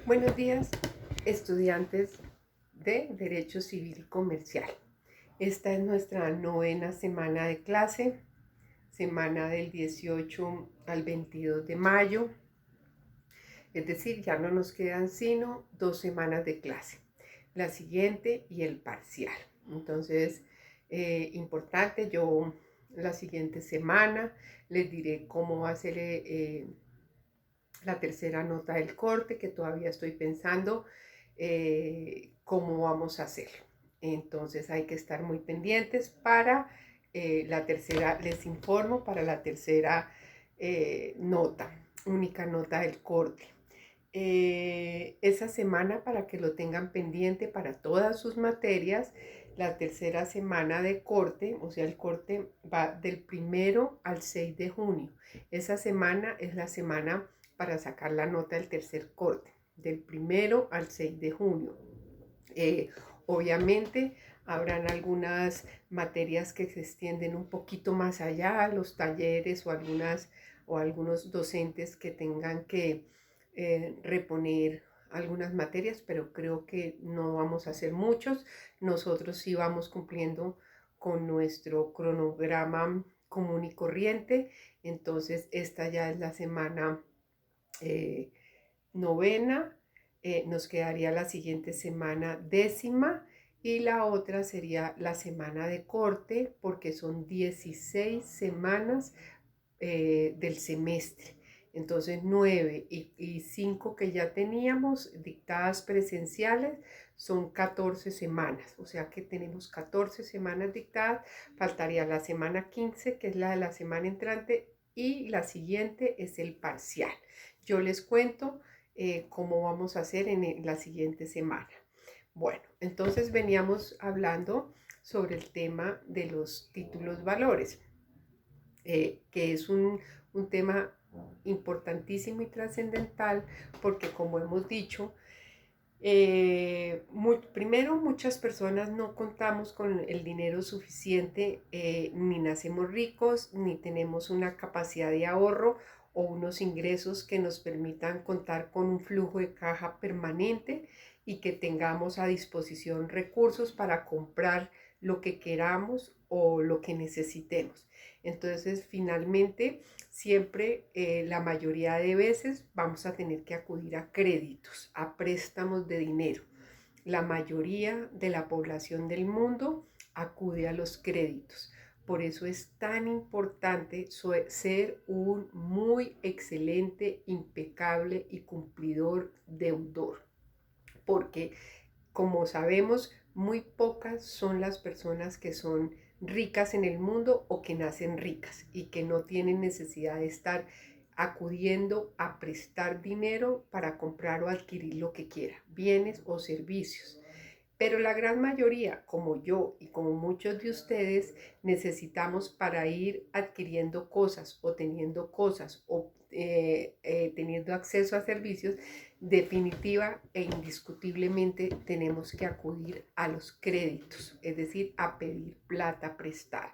Buenos días, estudiantes de Derecho Civil y Comercial. Esta es nuestra novena semana de clase, semana del 18 al 22 de mayo. Es decir, ya no nos quedan sino 2 semanas de clase, la siguiente y el parcial. Entonces, importante, yo la siguiente semana les diré cómo va a ser la tercera nota del corte, que todavía estoy pensando cómo vamos a hacerlo. Entonces hay que estar muy pendientes para la tercera, les informo, para la tercera única nota del corte. Esa semana, para que lo tengan pendiente para todas sus materias, la tercera semana de corte, o sea, el corte va del 1 al 6 de junio. Esa semana es la semana para sacar la nota del tercer corte, del 1 al 6 de junio. Obviamente habrán algunas materias que se extienden un poquito más allá, los talleres o algunos docentes que tengan que reponer algunas materias, pero creo que no vamos a hacer muchos. Nosotros sí vamos cumpliendo con nuestro cronograma común y corriente. Entonces esta ya es la semana novena, nos quedaría la siguiente semana décima y la otra sería la semana de corte, porque son 16 semanas del semestre. Entonces 9 y 5 que ya teníamos dictadas presenciales son 14 semanas, o sea que tenemos 14 semanas dictadas. Faltaría la semana 15, que es la de la semana entrante, y la siguiente es el parcial. Yo les cuento cómo vamos a hacer en la siguiente semana. Bueno, entonces veníamos hablando sobre el tema de los títulos valores, que es un tema importantísimo y trascendental, porque como hemos dicho, primero, muchas personas no contamos con el dinero suficiente, ni nacemos ricos, ni tenemos una capacidad de ahorro o unos ingresos que nos permitan contar con un flujo de caja permanente y que tengamos a disposición recursos para comprar lo que queramos o lo que necesitemos. Entonces, finalmente, siempre la mayoría de veces vamos a tener que acudir a créditos, a préstamos de dinero. La mayoría de la población del mundo acude a los créditos. Por eso es tan importante ser un muy excelente, impecable y cumplidor deudor. Porque, como sabemos, muy pocas son las personas que son ricas en el mundo o que nacen ricas y que no tienen necesidad de estar acudiendo a prestar dinero para comprar o adquirir lo que quiera, bienes o servicios. Pero la gran mayoría, como yo y como muchos de ustedes, necesitamos, para ir adquiriendo cosas o teniendo cosas o teniendo acceso a servicios, definitiva e indiscutiblemente tenemos que acudir a los créditos, es decir, a pedir plata prestada.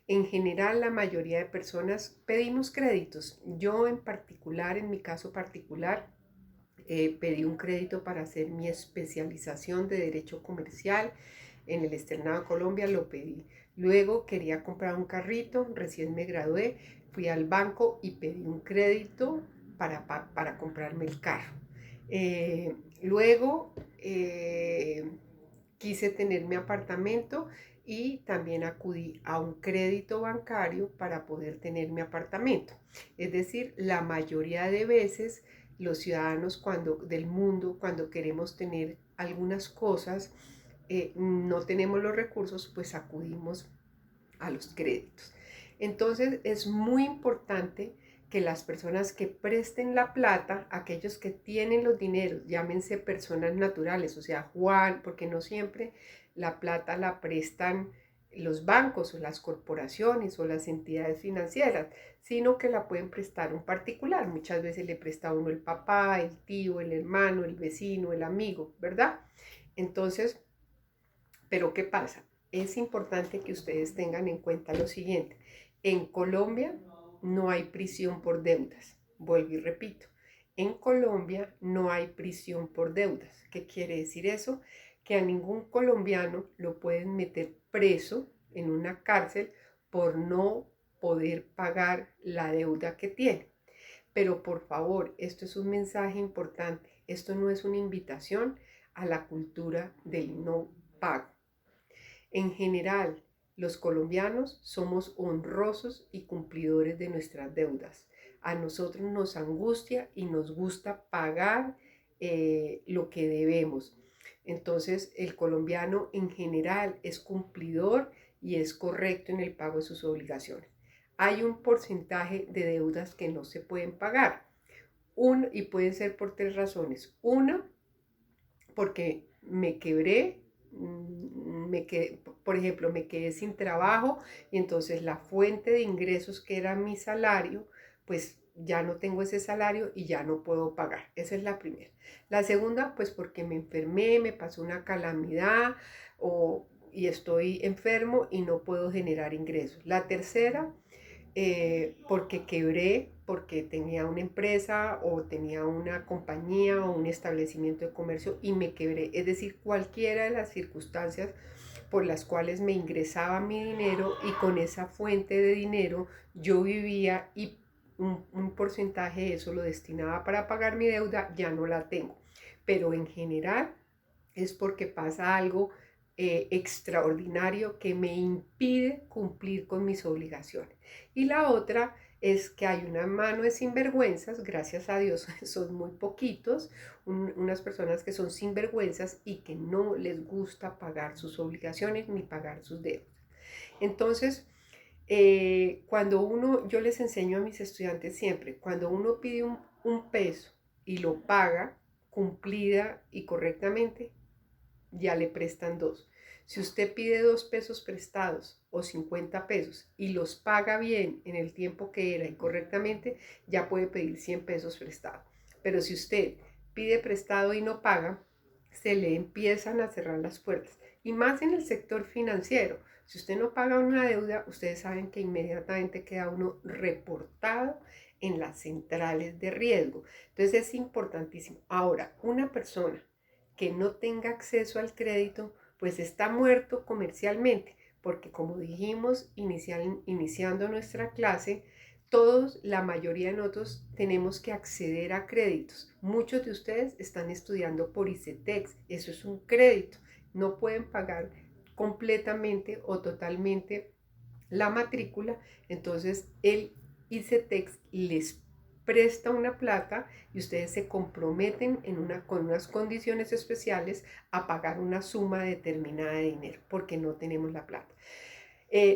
En general, la mayoría de personas pedimos créditos. Yo en particular, en mi caso particular, pedí un crédito para hacer mi especialización de Derecho Comercial en el Externado de Colombia, lo pedí. Luego quería comprar un carrito, recién me gradué, fui al banco y pedí un crédito para comprarme el carro. Luego quise tener mi apartamento y también acudí a un crédito bancario para poder tener mi apartamento. Es decir, la mayoría de veces los ciudadanos del mundo, cuando queremos tener algunas cosas, no tenemos los recursos, pues acudimos a los créditos. Entonces es muy importante que las personas que presten la plata, aquellos que tienen los dineros, llámense personas naturales, o sea, Juan, porque no siempre la plata la prestan los bancos o las corporaciones o las entidades financieras, sino que la pueden prestar un particular. Muchas veces le presta a uno el papá, el tío, el hermano, el vecino, el amigo, ¿verdad? Entonces, ¿pero qué pasa? Es importante que ustedes tengan en cuenta lo siguiente. En Colombia no hay prisión por deudas. Vuelvo y repito. en Colombia no hay prisión por deudas. ¿Qué quiere decir eso? Que a ningún colombiano lo pueden meter preso en una cárcel por no poder pagar la deuda que tiene. Pero por favor, esto es un mensaje importante. Esto no es una invitación a la cultura del no pago. En general, los colombianos somos honrosos y cumplidores de nuestras deudas. A nosotros nos angustia y nos gusta pagar lo que debemos. Entonces, el colombiano en general es cumplidor y es correcto en el pago de sus obligaciones. Hay un porcentaje de deudas que no se pueden pagar. Y pueden ser por tres razones. Una, porque me quebré, por ejemplo, me quedé sin trabajo y entonces la fuente de ingresos que era mi salario, pues ya no tengo ese salario y ya no puedo pagar. Esa es la primera. La segunda, pues porque me enfermé, me pasó una calamidad y estoy enfermo y no puedo generar ingresos. La tercera, porque quebré, porque tenía una empresa o tenía una compañía o un establecimiento de comercio y me quebré. Es decir, cualquiera de las circunstancias por las cuales me ingresaba mi dinero y con esa fuente de dinero yo vivía y un porcentaje de eso lo destinaba para pagar mi deuda, ya no la tengo. Pero en general es porque pasa algo extraordinario que me impide cumplir con mis obligaciones. Y la otra es que hay una mano de sinvergüenzas, gracias a Dios son muy poquitos, unas personas que son sinvergüenzas y que no les gusta pagar sus obligaciones ni pagar sus deudas. Entonces, yo les enseño a mis estudiantes siempre, cuando uno pide un peso y lo paga cumplida y correctamente, ya le prestan dos. Si usted pide 2 pesos prestados o 50 pesos y los paga bien en el tiempo que era y correctamente, ya puede pedir 100 pesos prestados. Pero si usted pide prestado y no paga, se le empiezan a cerrar las puertas. Y más en el sector financiero. Si usted no paga una deuda, ustedes saben que inmediatamente queda uno reportado en las centrales de riesgo. Entonces es importantísimo. Ahora, una persona que no tenga acceso al crédito, pues está muerto comercialmente, porque como dijimos iniciando nuestra clase, la mayoría de nosotros tenemos que acceder a créditos. Muchos de ustedes están estudiando por ICETEX, eso es un crédito, no pueden pagar completamente o totalmente la matrícula, entonces el ICETEX les presta una plata y ustedes se comprometen con unas condiciones especiales a pagar una suma determinada de dinero porque no tenemos la plata.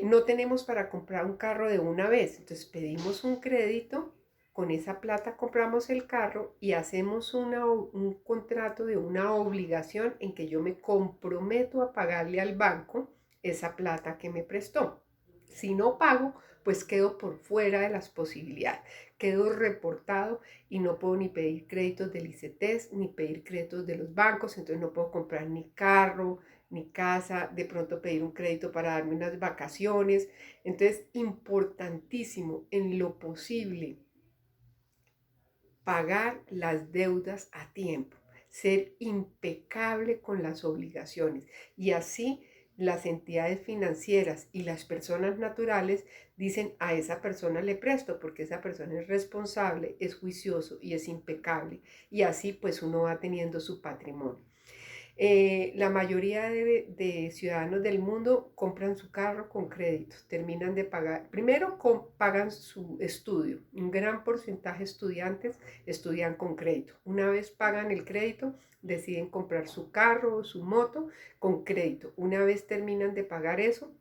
No tenemos para comprar un carro de una vez, entonces pedimos un crédito, con esa plata compramos el carro y hacemos un contrato de una obligación en que yo me comprometo a pagarle al banco esa plata que me prestó. Si no pago, pues quedo por fuera de las posibilidades, quedo reportado y no puedo ni pedir créditos del ICETEX ni pedir créditos de los bancos, entonces no puedo comprar ni carro, ni casa, de pronto pedir un crédito para darme unas vacaciones. Entonces, importantísimo en lo posible pagar las deudas a tiempo, ser impecable con las obligaciones y así las entidades financieras y las personas naturales dicen a esa persona le presto porque esa persona es responsable, es juicioso y es impecable y así pues uno va teniendo su patrimonio. La mayoría de ciudadanos del mundo compran su carro con créditos, terminan de pagar, primero pagan su estudio, un gran porcentaje de estudiantes estudian con crédito. Una vez pagan el crédito, deciden comprar su carro o su moto con crédito. Una vez terminan de pagar eso,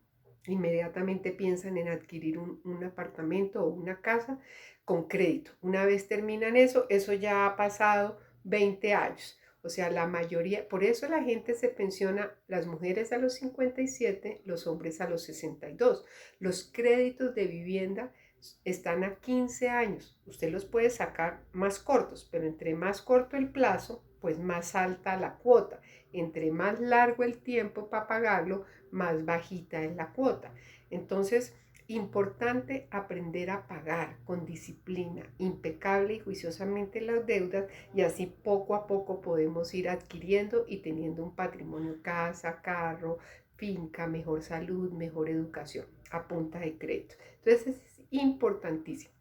inmediatamente piensan en adquirir un apartamento o una casa con crédito. Una vez terminan eso ya ha pasado 20 años. O sea, la mayoría, por eso la gente se pensiona, las mujeres a los 57, los hombres a los 62. Los créditos de vivienda están a 15 años. Usted los puede sacar más cortos, pero entre más corto el plazo, pues más alta la cuota. Entre más largo el tiempo para pagarlo, más bajita es la cuota. Entonces, importante aprender a pagar con disciplina, impecable y juiciosamente las deudas, y así poco a poco podemos ir adquiriendo y teniendo un patrimonio, casa, carro, finca, mejor salud, mejor educación a punta de crédito. Entonces es importantísimo.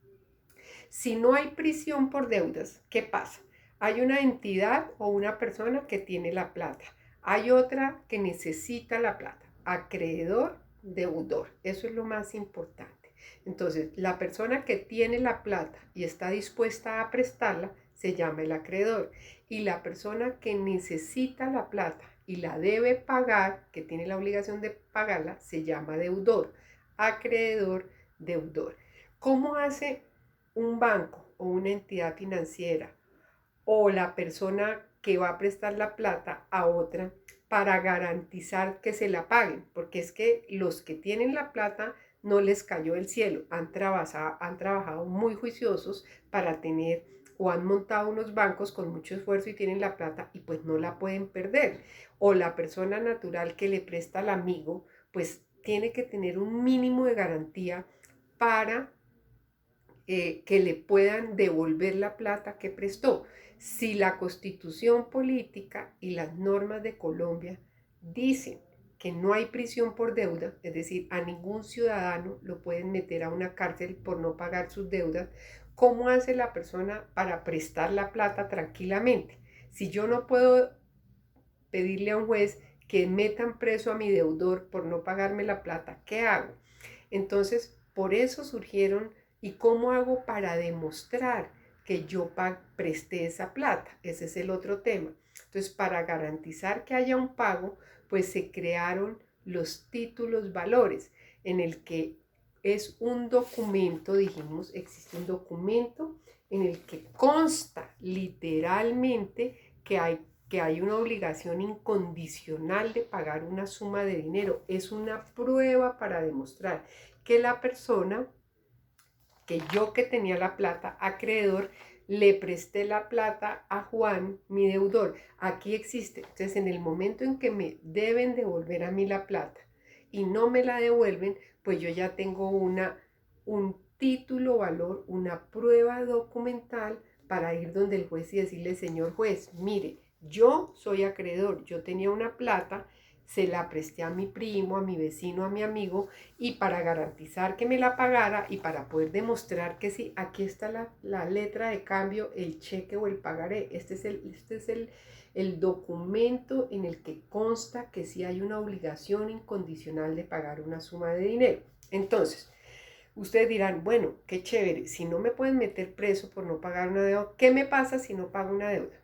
Si no hay prisión por deudas, ¿qué pasa? Hay una entidad o una persona que tiene la plata. Hay otra que necesita la plata. Acreedor, deudor. Eso es lo más importante. Entonces, la persona que tiene la plata y está dispuesta a prestarla se llama el acreedor. Y la persona que necesita la plata y la debe pagar, que tiene la obligación de pagarla, se llama deudor. Acreedor, deudor. ¿Cómo hace un banco o una entidad financiera o la persona que va a prestar la plata a otra para garantizar que se la paguen? Porque es que los que tienen la plata no les cayó del cielo, han trabajado muy juiciosos para tener o han montado unos bancos con mucho esfuerzo y tienen la plata y pues no la pueden perder. O la persona natural que le presta al amigo, pues tiene que tener un mínimo de garantía para que le puedan devolver la plata que prestó. Si la Constitución política y las normas de Colombia dicen que no hay prisión por deuda, es decir, a ningún ciudadano lo pueden meter a una cárcel por no pagar sus deudas, ¿cómo hace la persona para prestar la plata tranquilamente? Si yo no puedo pedirle a un juez que metan preso a mi deudor por no pagarme la plata, ¿qué hago? Entonces, por eso surgieron. ¿Y cómo hago para demostrar que yo presté esa plata? Ese es el otro tema. Entonces, para garantizar que haya un pago, pues se crearon los títulos valores, en el que es un documento, dijimos, existe un documento en el que consta literalmente que hay una obligación incondicional de pagar una suma de dinero. Es una prueba para demostrar que la persona, que yo que tenía la plata, acreedor, le presté la plata a Juan, mi deudor. Aquí existe. Entonces, en el momento en que me deben devolver a mí la plata y no me la devuelven, pues yo ya tengo un título valor, una prueba documental para ir donde el juez y decirle: señor juez, mire, yo soy acreedor, yo tenía una plata, se la presté a mi primo, a mi vecino, a mi amigo, y para garantizar que me la pagara y para poder demostrar que sí, aquí está la letra de cambio, el cheque o el pagaré. Este es el documento en el que consta que sí hay una obligación incondicional de pagar una suma de dinero. Entonces, ustedes dirán: bueno, qué chévere, si no me pueden meter preso por no pagar una deuda, ¿qué me pasa si no pago una deuda?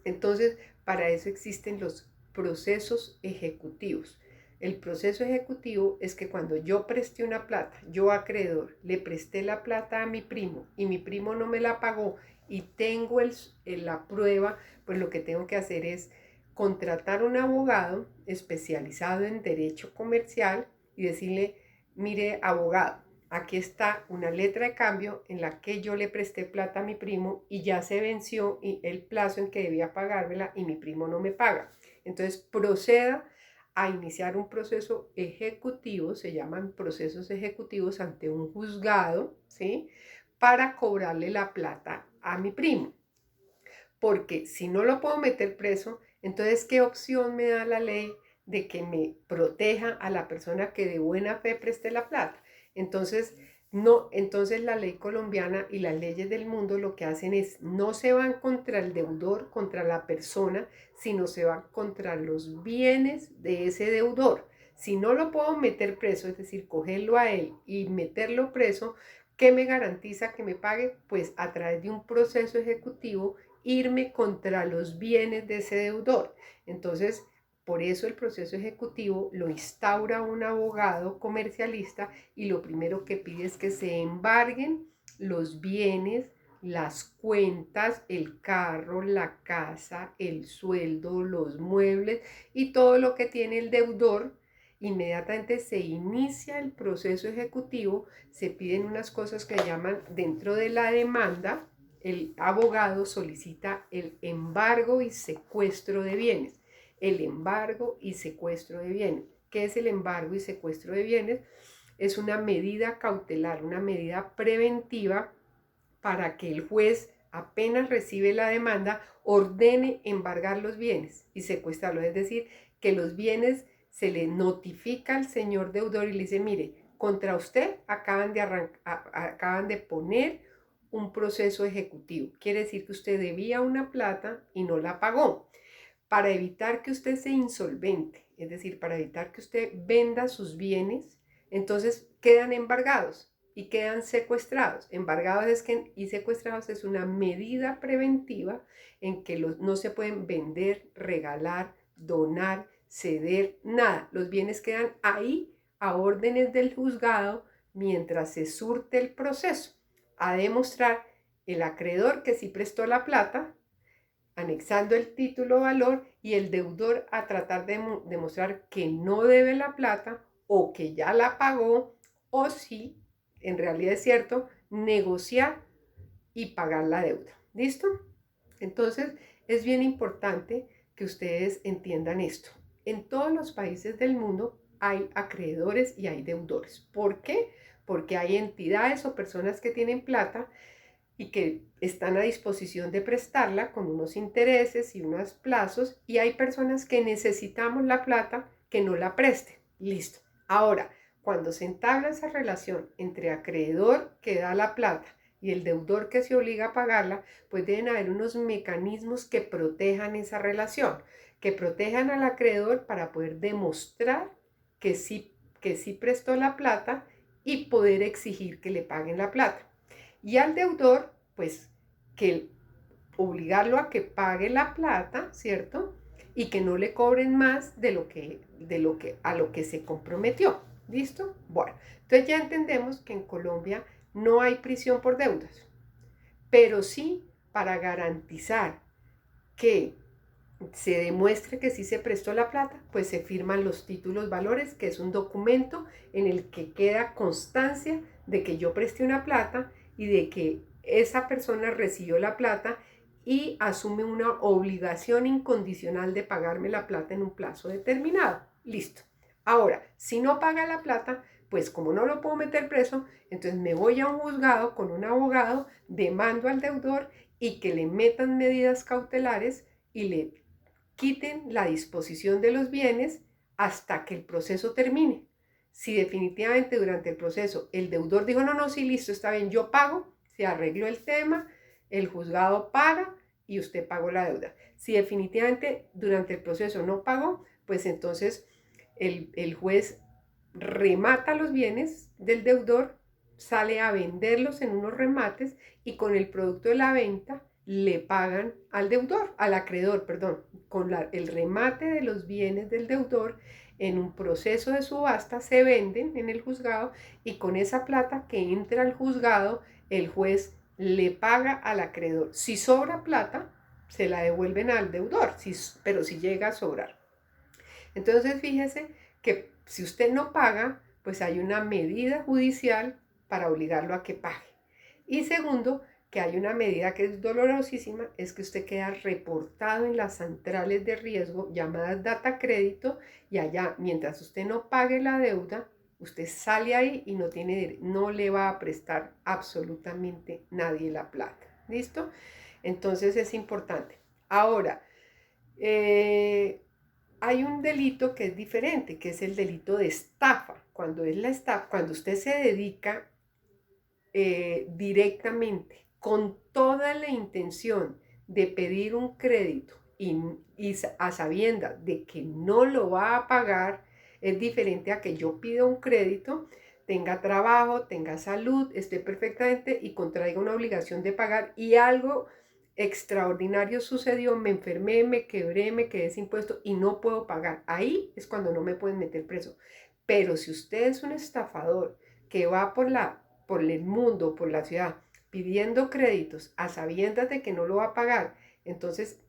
Entonces, para eso existen los procesos ejecutivos. El proceso ejecutivo es que cuando yo presté una plata, yo acreedor, le presté la plata a mi primo y mi primo no me la pagó y tengo la prueba, pues lo que tengo que hacer es contratar un abogado especializado en derecho comercial y decirle: mire, abogado, aquí está una letra de cambio en la que yo le presté plata a mi primo y ya se venció el plazo en que debía pagármela y mi primo no me paga. Entonces proceda a iniciar un proceso ejecutivo, se llaman procesos ejecutivos ante un juzgado, ¿sí? Para cobrarle la plata a mi primo. Porque si no lo puedo meter preso, entonces ¿qué opción me da la ley de que me proteja a la persona que de buena fe preste la plata? Entonces, no, entonces la ley colombiana y las leyes del mundo lo que hacen es: no se van contra el deudor, contra la persona, sino se van contra los bienes de ese deudor. Si no lo puedo meter preso, es decir, cogerlo a él y meterlo preso, ¿qué me garantiza que me pague? Pues a través de un proceso ejecutivo irme contra los bienes de ese deudor. Entonces, por eso el proceso ejecutivo lo instaura un abogado comercialista y lo primero que pide es que se embarguen los bienes, las cuentas, el carro, la casa, el sueldo, los muebles y todo lo que tiene el deudor. Inmediatamente se inicia el proceso ejecutivo, se piden unas cosas que llaman, dentro de la demanda, el abogado solicita el embargo y secuestro de bienes. El embargo y secuestro de bienes. ¿Qué es el embargo y secuestro de bienes? es una medida cautelar, una medida preventiva para que el juez, apenas recibe la demanda, ordene embargar los bienes y secuestrarlos. Es decir, que los bienes se le notifica al señor deudor y le dice, mire, contra usted acaban de poner un proceso ejecutivo. Quiere decir que usted debía una plata y no la pagó. Para evitar que usted sea insolvente, es decir, para evitar que usted venda sus bienes, entonces quedan embargados y quedan secuestrados. Embargados y secuestrados es una medida preventiva en que no se pueden vender, regalar, donar, ceder, nada. Los bienes quedan ahí a órdenes del juzgado mientras se surte el proceso. A demostrar el acreedor que sí prestó la plata, anexando el título valor, y el deudor a tratar de demostrar que no debe la plata o que ya la pagó, o si en realidad es cierto, negociar y pagar la deuda. ¿Listo? Entonces es bien importante que ustedes entiendan esto. En todos los países del mundo hay acreedores y hay deudores. ¿Por qué? Porque hay entidades o personas que tienen plata y que están a disposición de prestarla con unos intereses y unos plazos, y hay personas que necesitamos la plata que no la presten. Listo. Ahora, cuando se entabla esa relación entre acreedor que da la plata y el deudor que se obliga a pagarla, pues deben haber unos mecanismos que protejan esa relación, que protejan al acreedor para poder demostrar que sí prestó la plata y poder exigir que le paguen la plata. Y al deudor, pues, que obligarlo a que pague la plata, ¿cierto? Y que no le cobren más a lo que se comprometió. ¿Listo? Bueno, entonces ya entendemos que en Colombia no hay prisión por deudas, pero sí, para garantizar que se demuestre que sí se prestó la plata, pues se firman los títulos valores, que es un documento en el que queda constancia de que yo presté una plata y de que esa persona recibió la plata y asume una obligación incondicional de pagarme la plata en un plazo determinado. Listo. Ahora, si no paga la plata, pues como no lo puedo meter preso, entonces me voy a un juzgado con un abogado, demando al deudor y que le metan medidas cautelares y le quiten la disposición de los bienes hasta que el proceso termine. Si definitivamente durante el proceso el deudor dijo, no, sí, listo, está bien, yo pago, se arregló el tema, el juzgado paga y usted pagó la deuda. Si definitivamente durante el proceso no pagó, pues entonces el juez remata los bienes del deudor, sale a venderlos en unos remates y con el producto de la venta le pagan al deudor, al acreedor, perdón, con el remate de los bienes del deudor en un proceso de subasta se venden en el juzgado y con esa plata que entra al juzgado el juez le paga al acreedor. Si sobra plata, se la devuelven al deudor, pero si llega a sobrar. Entonces fíjese que si usted no paga, pues hay una medida judicial para obligarlo a que pague. Y segundo, que hay una medida que es dolorosísima, es que usted queda reportado en las centrales de riesgo llamadas data crédito, y allá, mientras usted no pague la deuda, usted sale ahí y no le va a prestar absolutamente nadie la plata. ¿Listo? Entonces es importante. Ahora, hay un delito que es diferente, que es el delito de estafa. Cuando es la estafa, cuando usted se dedica directamente, con toda la intención de pedir un crédito y a sabiendas de que no lo va a pagar, es diferente a que yo pida un crédito, tenga trabajo, tenga salud, esté perfectamente y contraiga una obligación de pagar y algo extraordinario sucedió, me enfermé, me quebré, me quedé sin puesto y no puedo pagar. Ahí es cuando no me pueden meter preso. Pero si usted es un estafador que va por el mundo, por la ciudad, pidiendo créditos a sabiendas de que no lo va a pagar, entonces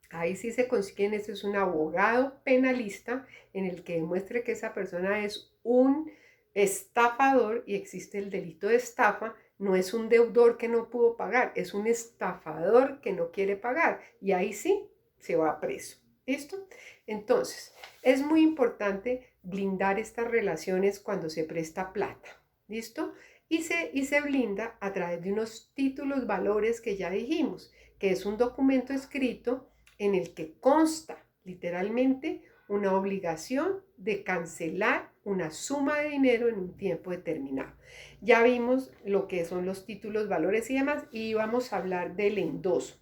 ahí sí se consiguen, este es un abogado penalista en el que demuestre que esa persona es un estafador y existe el delito de estafa. No es un deudor que no pudo pagar, es un estafador que no quiere pagar y ahí sí se va preso. ¿Listo? Entonces, es muy importante blindar estas relaciones cuando se presta plata. ¿Listo? Y se blinda a través de unos títulos valores que ya dijimos, que es un documento escrito en el que consta literalmente una obligación de cancelar una suma de dinero en un tiempo determinado. Ya vimos lo que son los títulos valores y demás, y vamos a hablar del endoso.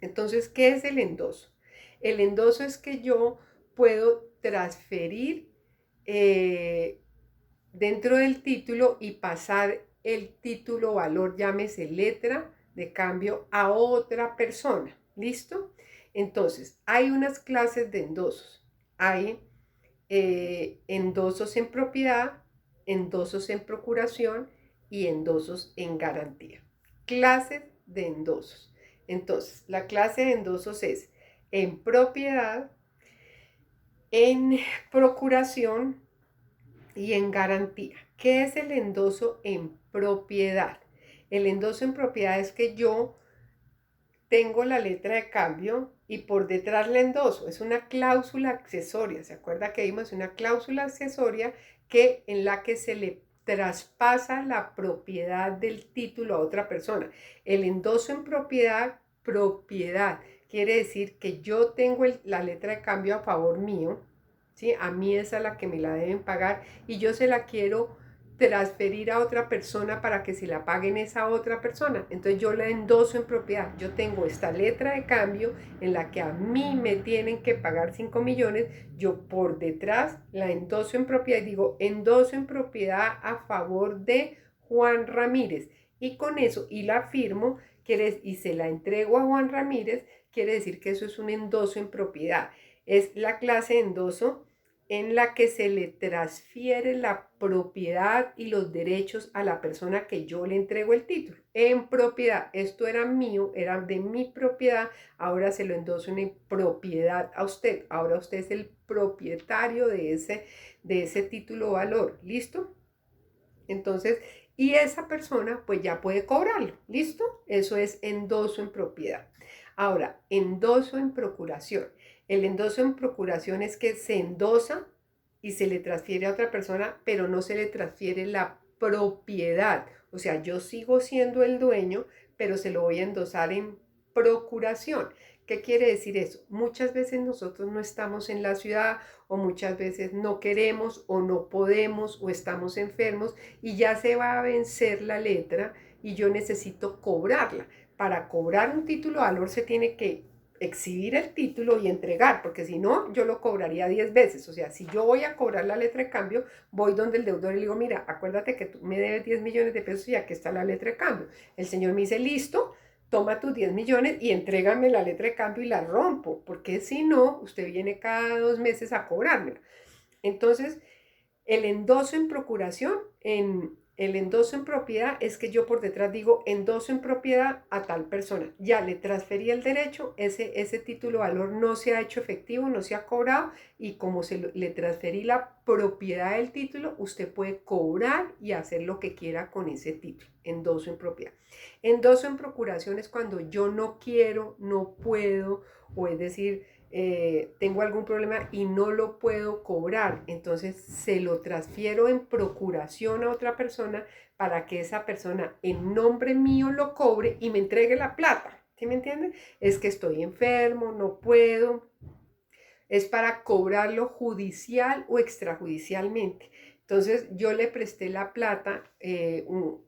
Entonces, ¿qué es el endoso? El endoso es que yo puedo transferir eh, dentro del título y pasar el título valor, llámese letra de cambio, a otra persona. ¿Listo? Entonces, hay unas clases de endosos. Hay endosos en propiedad, endosos en procuración y endosos en garantía. Clases de endosos. Entonces, la clase de endosos es en propiedad, en procuración y en garantía. ¿Qué es el endoso en propiedad? El endoso en propiedad es que yo tengo la letra de cambio y por detrás la endoso. Es una cláusula accesoria. ¿Se acuerda que vimos una cláusula accesoria en la que se le traspasa la propiedad del título a otra persona? El endoso en propiedad, propiedad, quiere decir que yo tengo la letra de cambio a favor mío, ¿sí? A mí esa es la que me la deben pagar y yo se la quiero transferir a otra persona para que se la paguen esa otra persona. Entonces yo la endoso en propiedad. Yo tengo esta letra de cambio en la que a mí me tienen que pagar 5 millones. Yo por detrás la endoso en propiedad y digo endoso en propiedad a favor de Juan Ramírez. Y con eso, y la firmo, y se la entrego a Juan Ramírez, quiere decir que eso es un endoso en propiedad. Es la clase de endoso en la que se le transfiere la propiedad y los derechos a la persona que yo le entrego el título. En propiedad, esto era mío, era de mi propiedad, ahora se lo endoso en propiedad a usted. Ahora usted es el propietario de ese título valor. ¿Listo? Entonces, y esa persona pues ya puede cobrarlo. ¿Listo? Eso es endoso en propiedad. Ahora, endoso en procuración. El endoso en procuración es que se endosa y se le transfiere a otra persona, pero no se le transfiere la propiedad. O sea, yo sigo siendo el dueño, pero se lo voy a endosar en procuración. ¿Qué quiere decir eso? Muchas veces nosotros no estamos en la ciudad o muchas veces no queremos o no podemos o estamos enfermos y ya se va a vencer la letra y yo necesito cobrarla. Para cobrar un título de valor se tiene que exhibir el título y entregar, porque si no, yo lo cobraría 10 veces. O sea, si yo voy a cobrar la letra de cambio, voy donde el deudor y le digo, mira, acuérdate que tú me debes 10 millones de pesos y aquí está la letra de cambio. El señor me dice, listo, toma tus 10 millones y entrégame la letra de cambio y la rompo, porque si no, usted viene cada 2 meses a cobrármela. Entonces, el endoso en procuración, el endoso en propiedad es que yo por detrás digo endoso en propiedad a tal persona. Ya le transferí el derecho, ese título valor no se ha hecho efectivo, no se ha cobrado y como le transferí la propiedad del título, usted puede cobrar y hacer lo que quiera con ese título. Endoso en propiedad. Endoso en procuración es cuando yo no quiero, no puedo, o es decir, tengo algún problema y no lo puedo cobrar, entonces se lo transfiero en procuración a otra persona para que esa persona en nombre mío lo cobre y me entregue la plata. ¿Sí me entienden? Es que estoy enfermo, no puedo. Es para cobrarlo judicial o extrajudicialmente. Entonces yo le presté la plata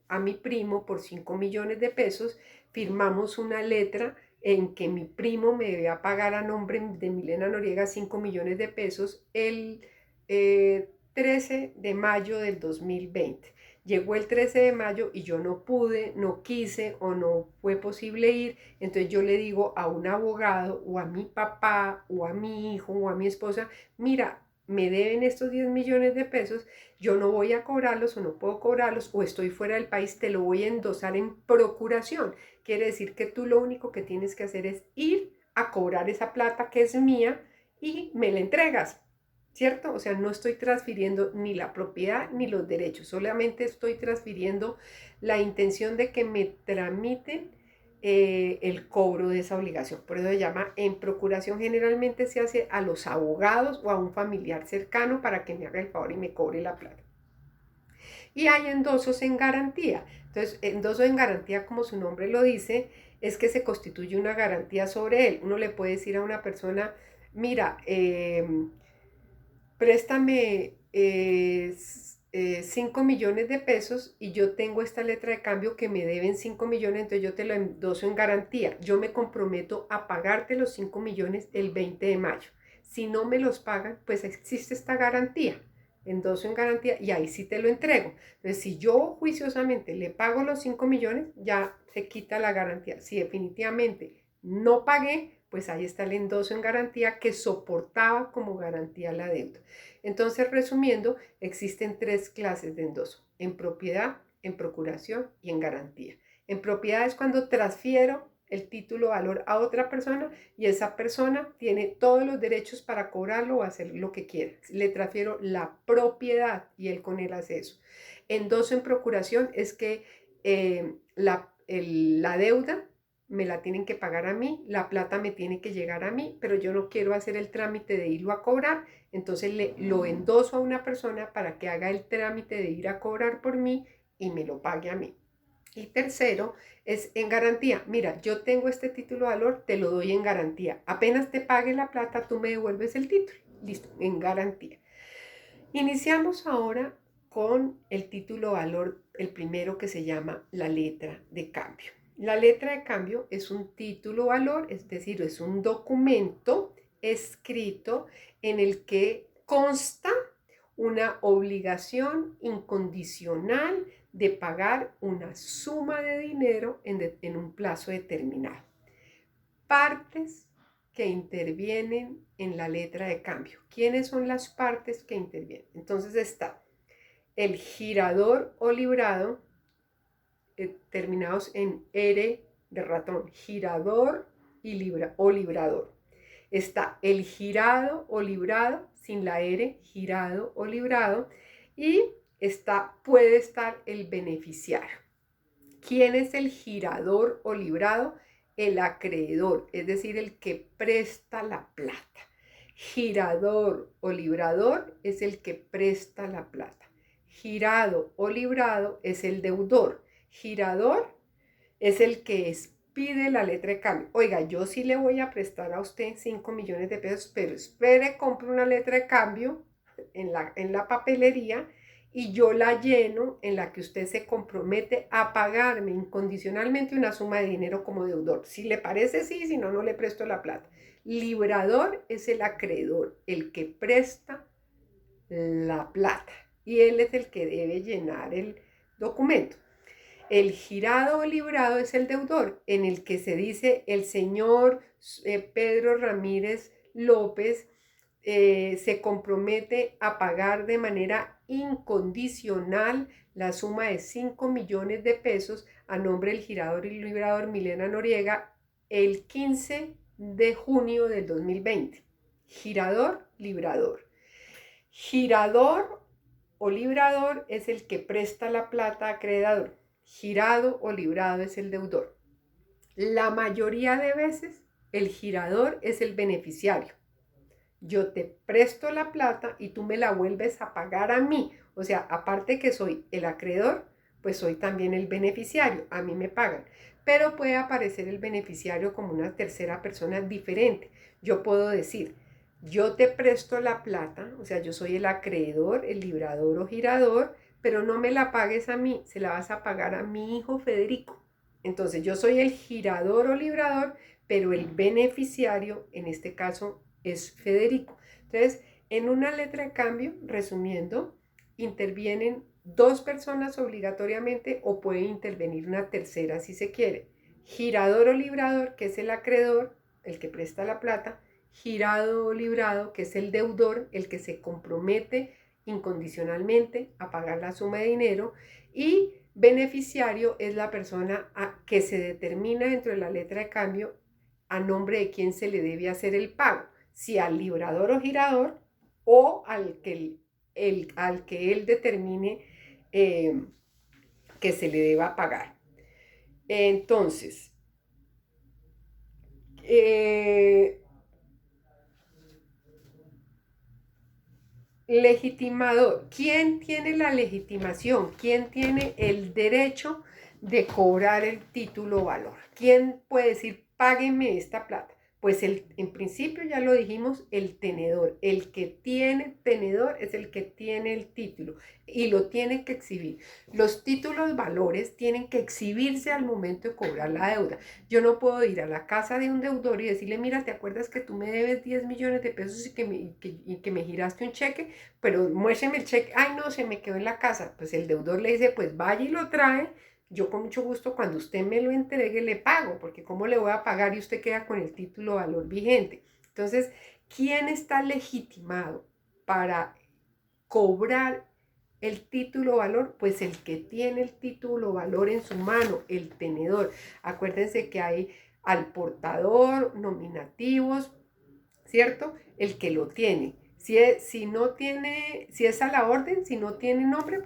a mi primo por 5 millones de pesos, firmamos una letra en que mi primo me debía pagar a nombre de Milena Noriega 5 millones de pesos el 13 de mayo del 2020. Llegó el 13 de mayo y yo no pude, no quise o no fue posible ir. Entonces yo le digo a un abogado o a mi papá o a mi hijo o a mi esposa, mira, me deben estos 10 millones de pesos, yo no voy a cobrarlos o no puedo cobrarlos o estoy fuera del país, te lo voy a endosar en procuración. Quiere decir que tú lo único que tienes que hacer es ir a cobrar esa plata que es mía y me la entregas. ¿Cierto? O sea, no estoy transfiriendo ni la propiedad ni los derechos, solamente estoy transfiriendo la intención de que me tramiten el cobro de esa obligación. Por eso se llama en procuración. Generalmente se hace a los abogados o a un familiar cercano para que me haga el favor y me cobre la plata. Y hay endosos en garantía. Entonces, endoso en garantía, como su nombre lo dice, es que se constituye una garantía sobre él. Uno le puede decir a una persona, mira, préstame 5 millones de pesos y yo tengo esta letra de cambio que me deben 5 millones, entonces yo te lo endoso en garantía. Yo me comprometo a pagarte los 5 millones el 20 de mayo. Si no me los pagan, pues existe esta garantía. Endoso en garantía y ahí sí te lo entrego. Entonces, si yo juiciosamente le pago los 5 millones, ya se quita la garantía. Si definitivamente no pagué, pues ahí está el endoso en garantía que soportaba como garantía la deuda. Entonces, resumiendo, existen 3 clases de endoso: en propiedad, en procuración y en garantía. En propiedad es cuando transfiero el título valor a otra persona y esa persona tiene todos los derechos para cobrarlo o hacer lo que quiera. Le transfiero la propiedad y él con él hace eso. Endoso en procuración es que la deuda me la tienen que pagar a mí, la plata me tiene que llegar a mí, pero yo no quiero hacer el trámite de irlo a cobrar, entonces lo endoso a una persona para que haga el trámite de ir a cobrar por mí y me lo pague a mí. Y tercero es en garantía. Mira, yo tengo este título de valor, te lo doy en garantía. Apenas te pague la plata, tú me devuelves el título. Listo, en garantía. Iniciamos ahora con el título de valor, el primero, que se llama la letra de cambio. La letra de cambio es un título valor, es decir, es un documento escrito en el que consta una obligación incondicional de pagar una suma de dinero en un plazo determinado. Partes que intervienen en la letra de cambio. ¿Quiénes son las partes que intervienen? Entonces está el girador o librado, terminados en R de ratón, girador o librador. Está el girado o librado, sin la R, girado o librado, y puede estar el beneficiario. ¿Quién es el girador o librado? El acreedor, es decir, el que presta la plata. Girador o librador es el que presta la plata. Girado o librado es el deudor. Girador es el que pide la letra de cambio. Oiga, yo sí le voy a prestar a usted 5 millones de pesos, pero espere, compre una letra de cambio en la papelería y yo la lleno, en la que usted se compromete a pagarme incondicionalmente una suma de dinero como deudor. Si le parece, sí, si no, no le presto la plata. Librador es el acreedor, el que presta la plata, y él es el que debe llenar el documento. El girado o librado es el deudor, en el que se dice el señor Pedro Ramírez López se compromete a pagar de manera incondicional la suma de 5 millones de pesos a nombre del girador y librador Milena Noriega el 15 de junio del 2020. Girador, librador. Girador o librador es el que presta la plata a acreedor. Girado o librado es el deudor. La mayoría de veces el girador es el beneficiario. Yo te presto la plata y tú me la vuelves a pagar a mí. O sea, aparte que soy el acreedor, pues soy también el beneficiario. A mí me pagan. Pero puede aparecer el beneficiario como una tercera persona diferente. Yo puedo decir, yo te presto la plata, o sea, yo soy el acreedor, el librador o girador, pero no me la pagues a mí, se la vas a pagar a mi hijo Federico. Entonces yo soy el girador o librador, pero el beneficiario, en este caso, es Federico. Entonces, en una letra de cambio, resumiendo, intervienen 2 personas obligatoriamente, o puede intervenir una tercera si se quiere. Girador o librador, que es el acreedor, el que presta la plata. Girado o librado, que es el deudor, el que se compromete incondicionalmente a pagar la suma de dinero. Y beneficiario es la persona que se determina dentro de la letra de cambio a nombre de quién se le debe hacer el pago, si al librador o girador o al que él determine que se le deba pagar. Entonces, Eh, Legitimador. ¿Quién tiene la legitimación? ¿Quién tiene el derecho de cobrar el título valor? ¿Quién puede decir, págueme esta plata? Pues en principio ya lo dijimos, el tenedor. El que tiene tenedor es el que tiene el título y lo tiene que exhibir. Los títulos valores tienen que exhibirse al momento de cobrar la deuda. Yo no puedo ir a la casa de un deudor y decirle, mira, ¿te acuerdas que tú me debes 10 millones de pesos y que me giraste un cheque? Pero muéstrame el cheque. Ay, no, se me quedó en la casa. Pues el deudor le dice, pues vaya y lo trae. Yo con mucho gusto cuando usted me lo entregue le pago, porque ¿cómo le voy a pagar y usted queda con el título valor vigente? Entonces, ¿quién está legitimado para cobrar el título valor? Pues el que tiene el título valor en su mano, el tenedor. Acuérdense que hay al portador, nominativos, ¿cierto? El que lo tiene. Si no tiene, si es a la orden, si no tiene nombre,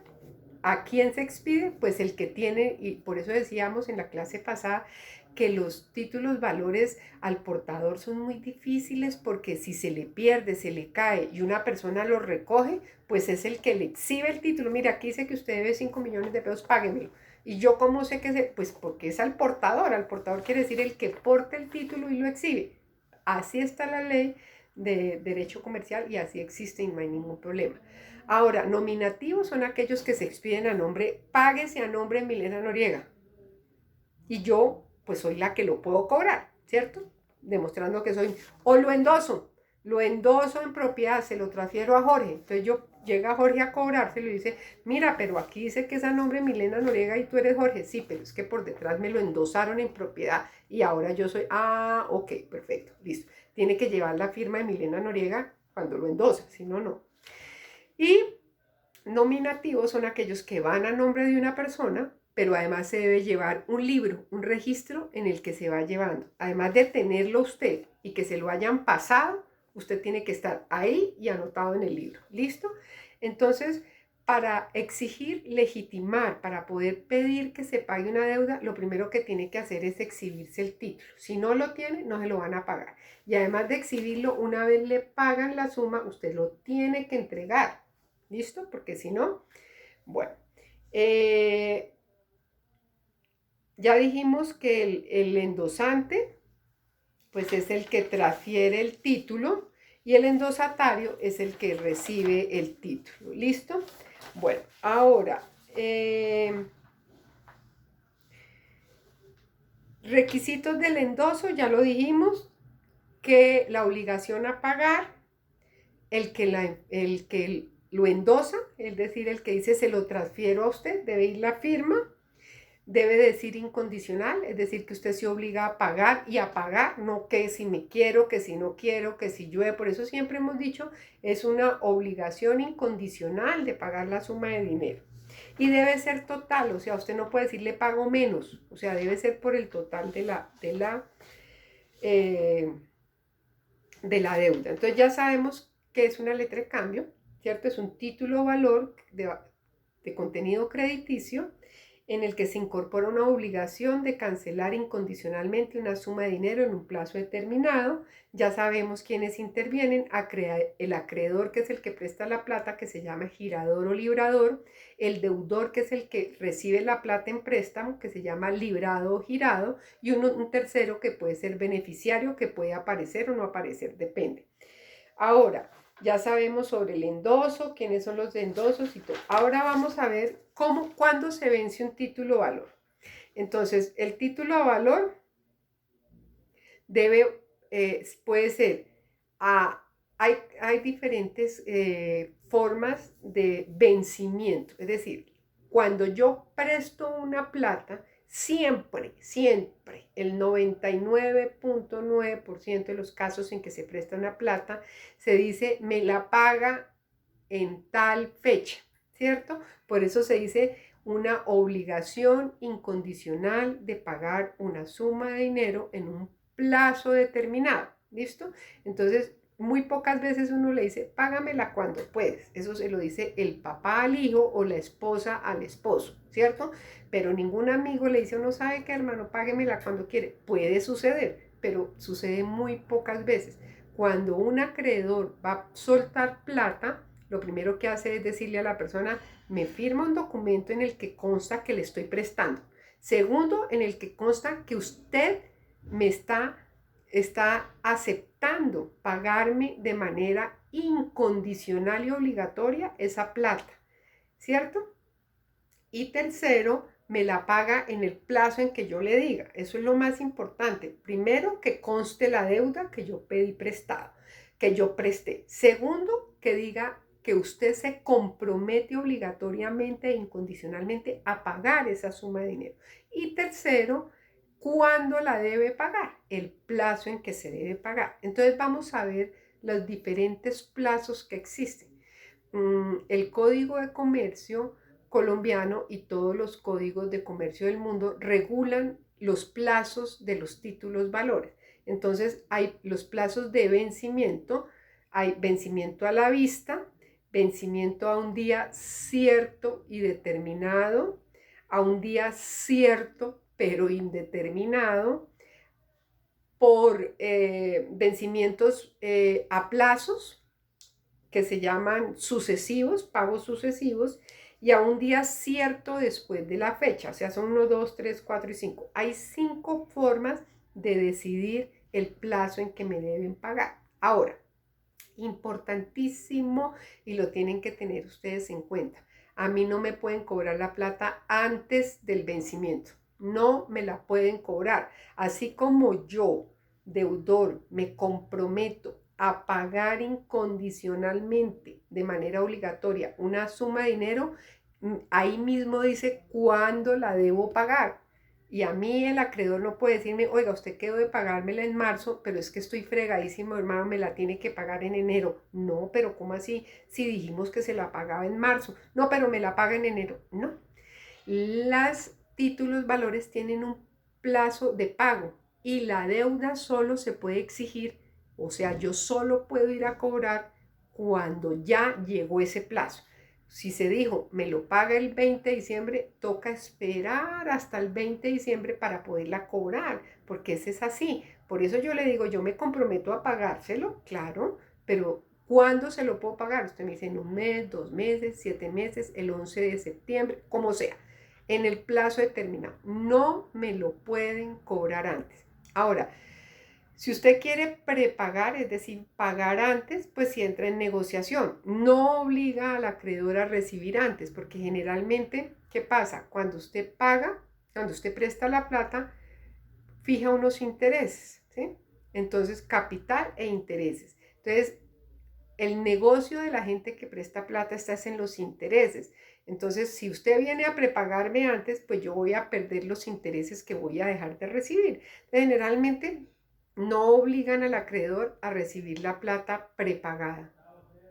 ¿a quién se expide? Pues el que tiene, y por eso decíamos en la clase pasada que los títulos valores al portador son muy difíciles porque si se le pierde, se le cae y una persona lo recoge, pues es el que le exhibe el título. Mira, aquí dice que usted debe 5 millones de pesos, páguemelo. Y yo cómo sé que es, pues porque es al portador quiere decir el que porta el título y lo exhibe. Así está la ley de derecho comercial y así existe y no hay ningún problema. Ahora, nominativos son aquellos que se expiden a nombre, páguese a nombre de Milena Noriega. Y yo, pues soy la que lo puedo cobrar, ¿cierto? Demostrando que soy, o lo endoso en propiedad, se lo transfiero a Jorge. Entonces llega Jorge a cobrárselo y dice, mira, pero aquí dice que es a nombre de Milena Noriega y tú eres Jorge. Sí, pero es que por detrás me lo endosaron en propiedad y ahora yo soy, ok, perfecto, listo. Tiene que llevar la firma de Milena Noriega cuando lo endosa, si no, no. Y nominativos son aquellos que van a nombre de una persona, pero además se debe llevar un libro, un registro en el que se va llevando. Además de tenerlo usted y que se lo hayan pasado, usted tiene que estar ahí y anotado en el libro. ¿Listo? Entonces, para exigir, legitimar, para poder pedir que se pague una deuda, lo primero que tiene que hacer es exhibirse el título. Si no lo tiene, no se lo van a pagar. Y además de exhibirlo, una vez le pagan la suma, usted lo tiene que entregar. ¿Listo? Porque si no, bueno. Eh, ya dijimos que el endosante, pues es el que transfiere el título y el endosatario es el que recibe el título. ¿Listo? Bueno, ahora, requisitos del endoso, ya lo dijimos, que la obligación a pagar, el que lo endosa, es decir, el que dice se lo transfiero a usted, debe ir la firma, debe decir incondicional, es decir, que usted se obliga a pagar y a pagar, no que si me quiero, que si no quiero, que si llueve. Por eso siempre hemos dicho, es una obligación incondicional de pagar la suma de dinero. Y debe ser total, o sea, usted no puede decir le pago menos, o sea, debe ser por el total eh, de la deuda. Entonces ya sabemos que es una letra de cambio, ¿cierto? Es un título o valor de contenido crediticio en el que se incorpora una obligación de cancelar incondicionalmente una suma de dinero en un plazo determinado. Ya sabemos quiénes intervienen, el acreedor, que es el que presta la plata, que se llama girador o librador, el deudor, que es el que recibe la plata en préstamo, que se llama librado o girado, y un tercero que puede ser beneficiario, que puede aparecer o no aparecer, depende. Ahora, ya sabemos sobre el endoso, quiénes son los endosos y todo. Ahora vamos a ver cuándo se vence un título valor. Entonces, el título a valor puede ser, hay diferentes formas de vencimiento. Es decir, cuando yo presto una plata, siempre, el 99.9% de los casos en que se presta una plata, se dice, me la paga en tal fecha, ¿cierto? Por eso se dice una obligación incondicional de pagar una suma de dinero en un plazo determinado, ¿listo? Entonces, muy pocas veces uno le dice, págamela cuando puedes. Eso se lo dice el papá al hijo o la esposa al esposo, ¿cierto? Pero ningún amigo le dice, uno sabe que hermano, páguemela cuando quiere. Puede suceder, pero sucede muy pocas veces. Cuando un acreedor va a soltar plata, lo primero que hace es decirle a la persona, me firma un documento en el que consta que le estoy prestando. Segundo, en el que consta que usted me está aceptando pagarme de manera incondicional y obligatoria esa plata, ¿cierto? Y tercero, me la paga en el plazo en que yo le diga. Eso es lo más importante. Primero, que conste la deuda que yo pedí prestado, que yo presté. Segundo, que diga que usted se compromete obligatoriamente e incondicionalmente a pagar esa suma de dinero. Y tercero, ¿cuándo la debe pagar? El plazo en que se debe pagar. Entonces vamos a ver los diferentes plazos que existen. El Código de Comercio colombiano y todos los códigos de comercio del mundo regulan los plazos de los títulos valores. Entonces hay los plazos de vencimiento, hay vencimiento a la vista, vencimiento a un día cierto y determinado, a un día cierto pero indeterminado, por vencimientos a plazos, que se llaman sucesivos, pagos sucesivos, y a un día cierto después de la fecha, o sea, son 1, 2, 3, 4 y 5. Hay 5 formas de decidir el plazo en que me deben pagar. Ahora, importantísimo, y lo tienen que tener ustedes en cuenta, a mí no me pueden cobrar la plata antes del vencimiento, no me la pueden cobrar, así como yo, deudor, me comprometo a pagar incondicionalmente, de manera obligatoria, una suma de dinero, ahí mismo dice cuándo la debo pagar. Y a mí el acreedor no puede decirme, oiga, usted quedó de pagármela en marzo, pero es que estoy fregadísimo, hermano, me la tiene que pagar en enero. No, pero ¿cómo así? Si dijimos que se la pagaba en marzo. No, pero me la paga en enero. No. Los títulos valores tienen un plazo de pago y la deuda solo se puede exigir, o sea, yo solo puedo ir a cobrar cuando ya llegó ese plazo. Si se dijo, me lo paga el 20 de diciembre, toca esperar hasta el 20 de diciembre para poderla cobrar, porque ese es así. Por eso yo le digo, yo me comprometo a pagárselo, claro, pero ¿cuándo se lo puedo pagar? Usted me dice, en un mes, 2 meses, 7 meses, el 11 de septiembre, como sea, en el plazo determinado. No me lo pueden cobrar antes. Ahora, si usted quiere prepagar, es decir, pagar antes, pues sí entra en negociación. No obliga al acreedor a recibir antes, porque generalmente, ¿qué pasa? Cuando usted paga, cuando usted presta la plata, fija unos intereses, ¿sí? Entonces, capital e intereses. Entonces, el negocio de la gente que presta plata está en los intereses. Entonces, si usted viene a prepagarme antes, pues yo voy a perder los intereses que voy a dejar de recibir. Generalmente no obligan al acreedor a recibir la plata prepagada.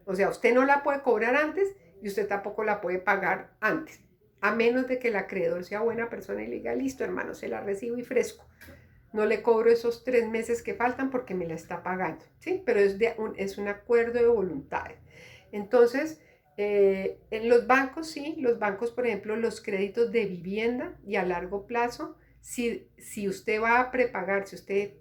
O sea, usted no la puede cobrar antes y usted tampoco la puede pagar antes. A menos de que el acreedor sea buena persona y le diga, listo, hermano, se la recibo y fresco. No le cobro esos 3 meses que faltan porque me la está pagando, ¿sí? Pero es un acuerdo de voluntades. Entonces, en los bancos, sí, los bancos, por ejemplo, los créditos de vivienda y a largo plazo, si usted va a prepagar, si usted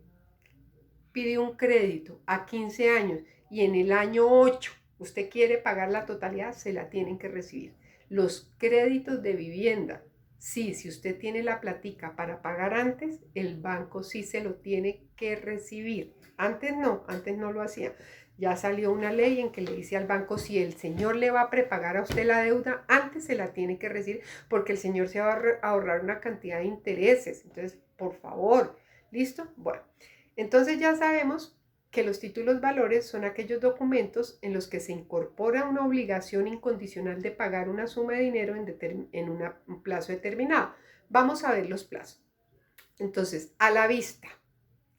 pide un crédito a 15 años y en el año 8 usted quiere pagar la totalidad, se la tienen que recibir. Los créditos de vivienda, sí, si usted tiene la platica para pagar antes, el banco sí se lo tiene que recibir. Antes no lo hacía. Ya salió una ley en que le dice al banco, si el señor le va a prepagar a usted la deuda, antes se la tiene que recibir porque el señor se va a ahorrar una cantidad de intereses. Entonces, por favor, ¿listo? Bueno, entonces ya sabemos que los títulos valores son aquellos documentos en los que se incorpora una obligación incondicional de pagar una suma de dinero en un plazo determinado. Vamos a ver los plazos. Entonces, a la vista,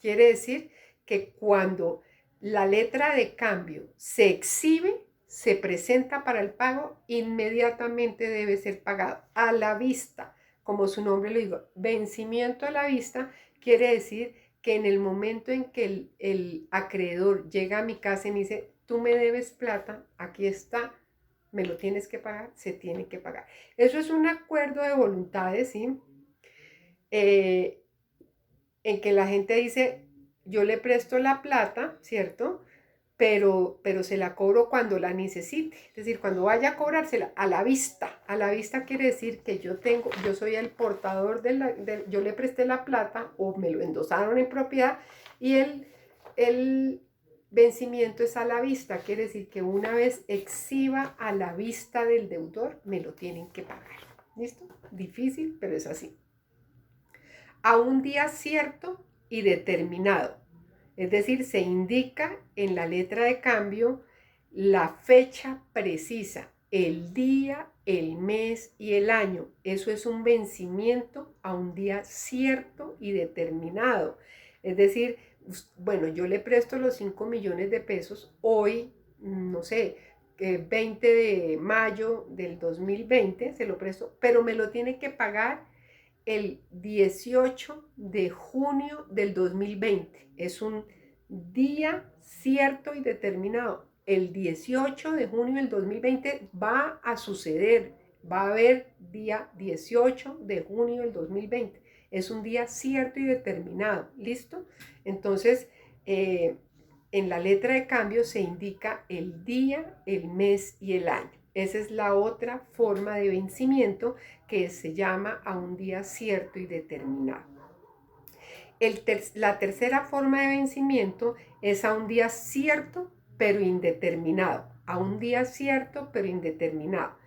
quiere decir que cuando la letra de cambio se exhibe, se presenta para el pago, inmediatamente debe ser pagado a la vista. Como su nombre lo digo, vencimiento a la vista quiere decir que en el momento en que el acreedor llega a mi casa y me dice, tú me debes plata, aquí está, me lo tienes que pagar, se tiene que pagar. Eso es un acuerdo de voluntades, ¿sí? En que la gente dice, yo le presto la plata, ¿cierto? Pero se la cobro cuando la necesite, es decir, cuando vaya a cobrársela a la vista. A la vista quiere decir que yo soy el portador yo le presté la plata o me lo endosaron en propiedad y el vencimiento es a la vista, quiere decir que una vez exhiba a la vista del deudor, me lo tienen que pagar. ¿Listo? Difícil, pero es así. A un día cierto y determinado. Es decir, se indica en la letra de cambio la fecha precisa, el día, el mes y el año. Eso es un vencimiento a un día cierto y determinado. Es decir, bueno, yo le presto los 5 millones de pesos hoy, no sé, 20 de mayo del 2020, se lo presto, pero me lo tiene que pagar el 18 de junio del 2020. Es un día cierto y determinado. El 18 de junio del 2020 va a suceder. Va a haber día 18 de junio del 2020. Es un día cierto y determinado. ¿Listo? Entonces, en la letra de cambio se indica el día, el mes y el año. Esa es la otra forma de vencimiento que se llama a un día cierto y determinado. La tercera forma de vencimiento es a un día cierto pero indeterminado. A un día cierto pero indeterminado.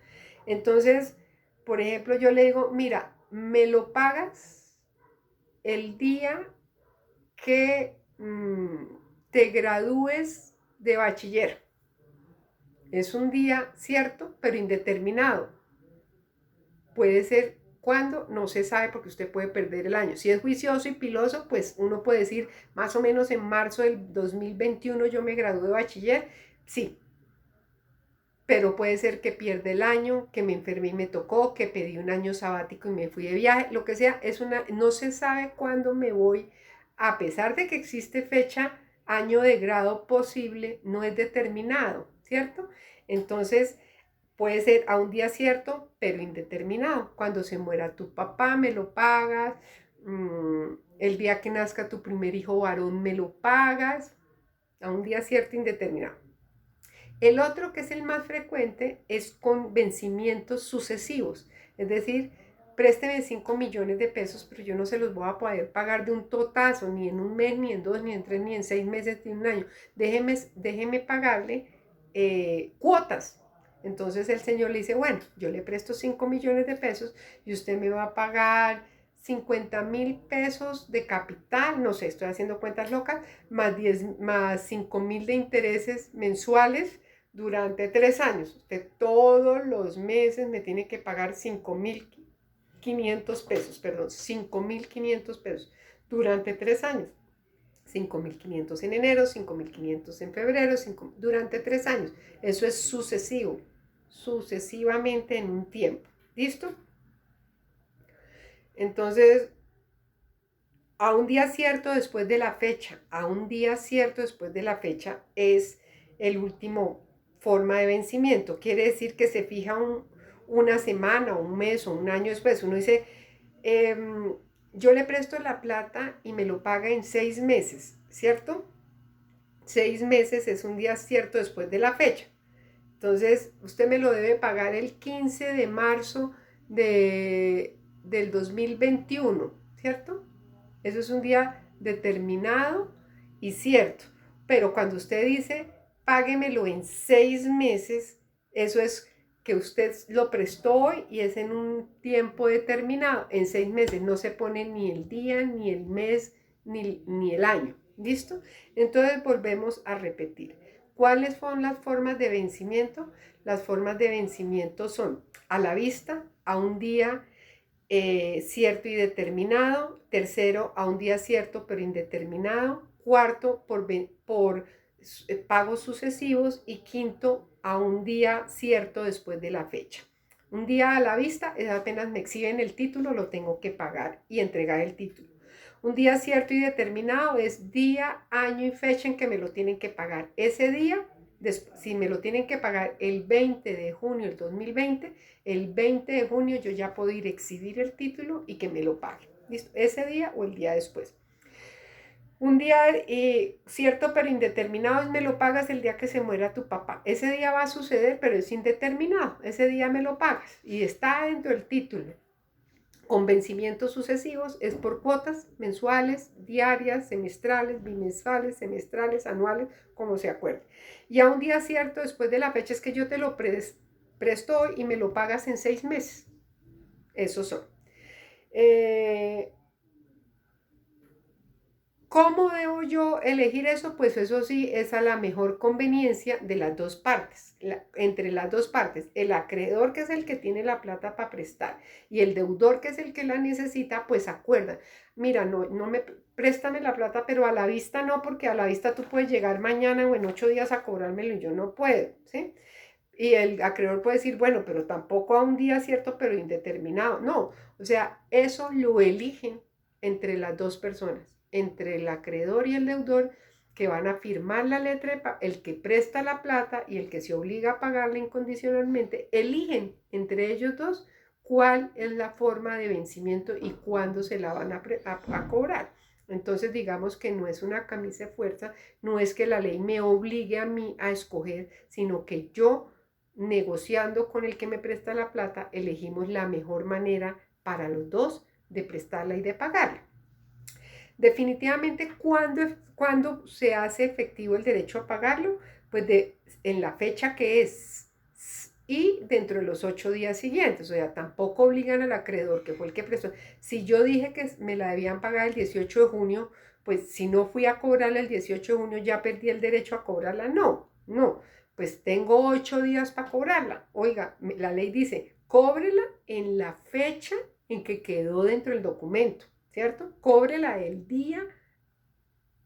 Entonces, por ejemplo, yo le digo, mira, me lo pagas el día que te gradúes de bachiller. Es un día cierto pero indeterminado. Puede ser cuándo, no se sabe porque usted puede perder el año. Si es juicioso y piloso, pues uno puede decir más o menos en marzo del 2021 yo me gradué de bachiller, sí. Pero puede ser que pierda el año, que me enfermé y me tocó, que pedí un año sabático y me fui de viaje, lo que sea, no se sabe cuándo me voy, a pesar de que existe fecha, año de grado posible, no es determinado, ¿cierto? Entonces, puede ser a un día cierto, pero indeterminado. Cuando se muera tu papá, me lo pagas. El día que nazca tu primer hijo varón, me lo pagas. A un día cierto, indeterminado. El otro, que es el más frecuente, es con vencimientos sucesivos. Es decir, présteme 5 millones de pesos, pero yo no se los voy a poder pagar de un totazo, ni en un mes, ni en 2, ni en 3, ni en 6 meses, ni en un año. Déjeme pagarle cuotas. Entonces el señor le dice, bueno, yo le presto 5 millones de pesos y usted me va a pagar 50,000 pesos de capital, no sé, estoy haciendo cuentas locas, más 5,000 de intereses mensuales durante 3 años. Usted todos los meses me tiene que pagar 5,500 pesos, perdón, 5,500 pesos durante 3 años. 5,500 en enero, 5,500 en febrero, durante 3 años. Eso es sucesivo, sucesivamente en un tiempo. ¿Listo? Entonces, a un día cierto después de la fecha, a un día cierto después de la fecha es el último forma de vencimiento. Quiere decir que se fija una semana, un mes o un año después. Uno dice, yo le presto la plata y me lo paga en 6 meses, ¿cierto? 6 meses es un día cierto después de la fecha. Entonces, usted me lo debe pagar el 15 de marzo del 2021, ¿cierto? Eso es un día determinado y cierto. Pero cuando usted dice, páguemelo en 6 meses, eso es que usted lo prestó hoy y es en un tiempo determinado. En 6 meses no se pone ni el día, ni el mes, ni el año. ¿Listo? Entonces volvemos a repetir. ¿Cuáles son las formas de vencimiento? Las formas de vencimiento son a la vista, a un día cierto y determinado. Tercero, a un día cierto pero indeterminado. Cuarto, por pagos sucesivos. Y quinto, a un día cierto después de la fecha. Un día a la vista es apenas me exhiben el título, lo tengo que pagar y entregar el título. Un día cierto y determinado es día, año y fecha en que me lo tienen que pagar. Ese día, si me lo tienen que pagar el 20 de junio del 2020, el 20 de junio yo ya puedo ir a exhibir el título y que me lo paguen. ¿Listo? Ese día o el día después. Un día cierto pero indeterminado es me lo pagas el día que se muera tu papá. Ese día va a suceder, pero es indeterminado. Ese día me lo pagas y está dentro del título. Con vencimientos sucesivos es por cuotas mensuales, diarias, semestrales, bimestrales, semestrales, anuales, como se acuerde. Y a un día cierto después de la fecha es que yo te lo presto hoy y me lo pagas en 6 meses. Esos son. Eh, ¿Cómo debo yo elegir eso? Pues eso sí es a la mejor conveniencia de las dos partes, entre las dos partes, el acreedor que es el que tiene la plata para prestar y el deudor que es el que la necesita, pues acuerdan, mira, no me préstame la plata, pero a la vista no, porque a la vista tú puedes llegar mañana o en 8 días a cobrármelo y yo no puedo, ¿sí? Y el acreedor puede decir, bueno, pero tampoco a un día cierto, pero indeterminado. No, o sea, eso lo eligen entre las dos personas, entre el acreedor y el deudor, que van a firmar la letra, el que presta la plata y el que se obliga a pagarla incondicionalmente, eligen entre ellos dos cuál es la forma de vencimiento y cuándo se la van a cobrar. Entonces digamos que no es una camisa de fuerza, no es que la ley me obligue a mí a escoger, sino que yo negociando con el que me presta la plata, elegimos la mejor manera para los dos de prestarla y de pagarla. Definitivamente, ¿cuándo se hace efectivo el derecho a pagarlo? Pues en la fecha que es y dentro de los 8 días siguientes. O sea, tampoco obligan al acreedor, que fue el que prestó. Si yo dije que me la debían pagar el 18 de junio, pues si no fui a cobrarla el 18 de junio, ya perdí el derecho a cobrarla. No, no, pues tengo 8 días para cobrarla. Oiga, la ley dice, cóbrela en la fecha en que quedó dentro del documento, ¿cierto? Cóbrela el día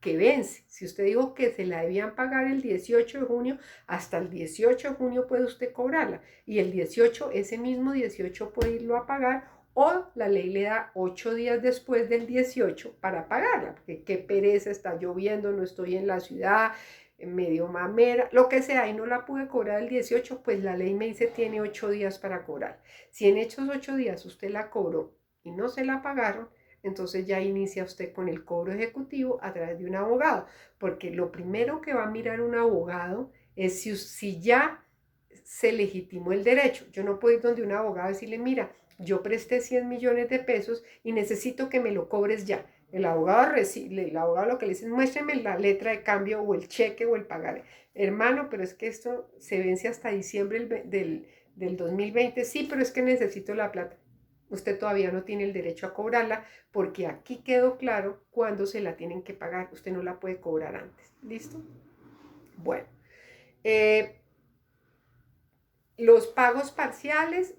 que vence. Si usted dijo que se la debían pagar el 18 de junio, hasta el 18 de junio puede usted cobrarla. Y el 18, ese mismo 18 puede irlo a pagar, o la ley le da 8 días después del 18 para pagarla. Porque qué pereza, está lloviendo, no estoy en la ciudad, medio mamera, lo que sea, y no la pude cobrar el 18, pues la ley me dice tiene 8 días para cobrar. Si en estos 8 días usted la cobró y no se la pagaron, entonces ya inicia usted con el cobro ejecutivo a través de un abogado, porque lo primero que va a mirar un abogado es si ya se legitimó el derecho. Yo no puedo ir donde un abogado y decirle, mira, yo presté 100 millones de pesos y necesito que me lo cobres ya. El abogado lo que le dice es, muéstreme la letra de cambio o el cheque o el pagaré. Hermano, pero es que esto se vence hasta diciembre del 2020. Sí, pero es que necesito la plata. Usted todavía no tiene el derecho a cobrarla porque aquí quedó claro cuándo se la tienen que pagar. Usted no la puede cobrar antes. ¿Listo? Bueno. Eh, los pagos parciales,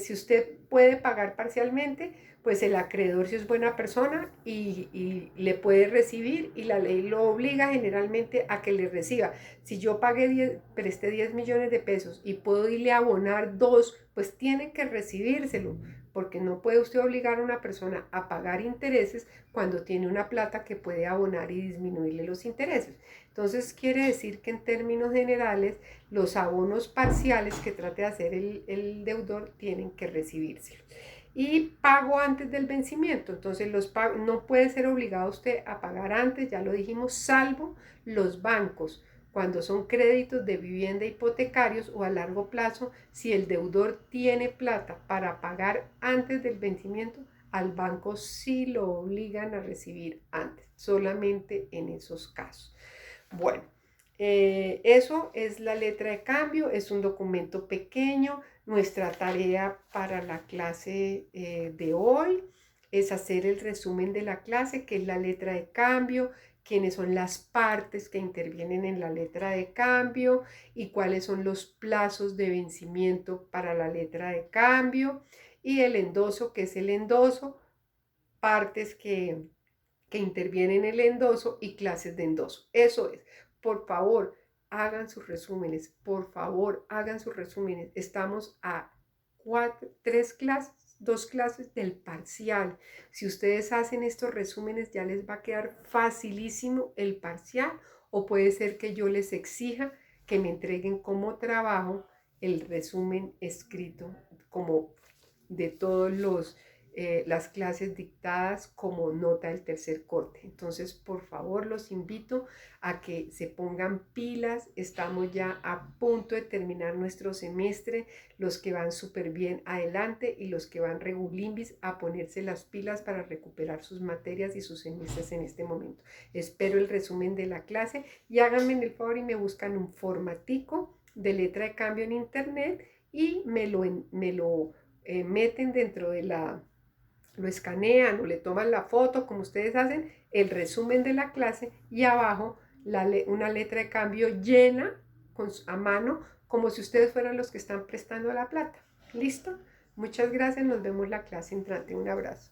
si usted puede pagar parcialmente, pues el acreedor si es buena persona y le puede recibir y la ley lo obliga generalmente a que le reciba. Si yo presté 10 millones de pesos y puedo irle a abonar 2, pues tiene que recibírselo, porque no puede usted obligar a una persona a pagar intereses cuando tiene una plata que puede abonar y disminuirle los intereses. Entonces quiere decir que en términos generales los abonos parciales que trate de hacer el deudor tienen que recibirse. Y pago antes del vencimiento. Entonces no puede ser obligado usted a pagar antes, ya lo dijimos, salvo los bancos, cuando son créditos de vivienda hipotecarios o a largo plazo, si el deudor tiene plata para pagar antes del vencimiento, al banco sí lo obligan a recibir antes, solamente en esos casos. Bueno, eso es la letra de cambio, es un documento pequeño. Nuestra tarea para la clase de hoy es hacer el resumen de la clase, que es la letra de cambio, quiénes son las partes que intervienen en la letra de cambio y cuáles son los plazos de vencimiento para la letra de cambio, y el endoso, que es el endoso, partes que intervienen en el endoso y clases de endoso. Eso es. Por favor, hagan sus resúmenes. Por favor, hagan sus resúmenes. Estamos a 2 clases del parcial. Si ustedes hacen estos resúmenes, ya les va a quedar facilísimo el parcial, o puede ser que yo les exija que me entreguen como trabajo el resumen escrito como de todos los las clases dictadas como nota del tercer corte. Entonces, por favor, los invito a que se pongan pilas. Estamos ya a punto de terminar nuestro semestre, los que van súper bien adelante y los que van regulimbis a ponerse las pilas para recuperar sus materias y sus semestres en este momento. Espero el resumen de la clase y háganme el favor y me buscan un formatico de letra de cambio en internet y me lo meten dentro de lo escanean o le toman la foto, como ustedes hacen, el resumen de la clase y abajo una letra de cambio llena a mano, como si ustedes fueran los que están prestando la plata. ¿Listo? Muchas gracias, nos vemos la clase entrante. Un abrazo.